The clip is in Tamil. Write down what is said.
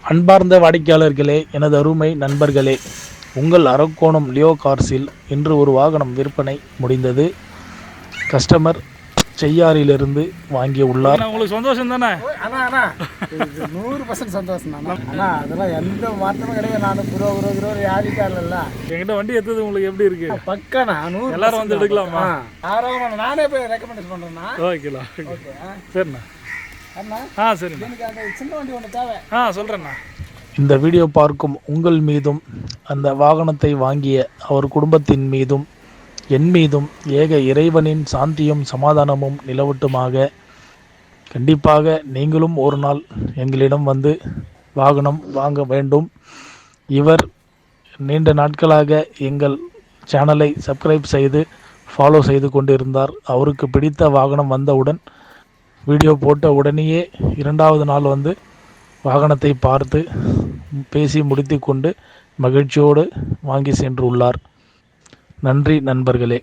அன்பார்ந்த வாடிக்கையாளர்களே, எனது அருமை நண்பர்களே, உங்கள் அரக்கோணம் லியோ கார்ஸில் இன்று ஒரு வாகனம் விற்பனை முடிந்தது. கஸ்டமர் செய்யாறிலிருந்து வாங்கி உள்ளார். உங்களுக்கு சந்தோஷம் தானே? அண்ணா 100% சந்தோஷம் அண்ணா. அதெல்லாம் எந்த மாற்றமும் கிடையாது. நான் குரோ யாருக்கா இல்லைல்ல. என்கிட்ட வண்டி எடுத்தது உங்களுக்கு எப்படி இருக்கு? பக்கண்ணா. எல்லாரும் வந்து எடுக்கலாமா? ஆரோக்கியம் நானே போய் ரெக்கமெண்ட் பண்ணுறேண்ணா. ஓகேண்ணா. சரிண்ணா. அண்ணா சரிண்ணா. எனக்கு அந்த சின்ன வண்டி ஒன்று தேவை. சொல்கிறேண்ணா. இந்த வீடியோ பார்க்கும் உங்கள் மீதும், அந்த வாகனத்தை வாங்கிய அவர் குடும்பத்தின் மீதும், என் மீதும் ஏக இறைவனின் சாந்தியும் சமாதானமும் நிலவட்டுமாக. கண்டிப்பாக நீங்களும் ஒரு நாள் எங்களிடம் வந்து வாகனம் வாங்க வேண்டும். இவர் நீண்ட நாட்களாக எங்கள் சேனலை சப்ஸ்கிரைப் செய்து ஃபாலோ செய்து கொண்டிருந்தார். அவருக்கு பிடித்த வாகனம் வந்தவுடன் வீடியோ போட்ட உடனேயே 2வது நாள் வந்து வாகனத்தை பார்த்து பேசி முடித்து கொண்டு மகிழ்ச்சியோடு வாங்கி சென்று உள்ளார். நன்றி நண்பர்களே.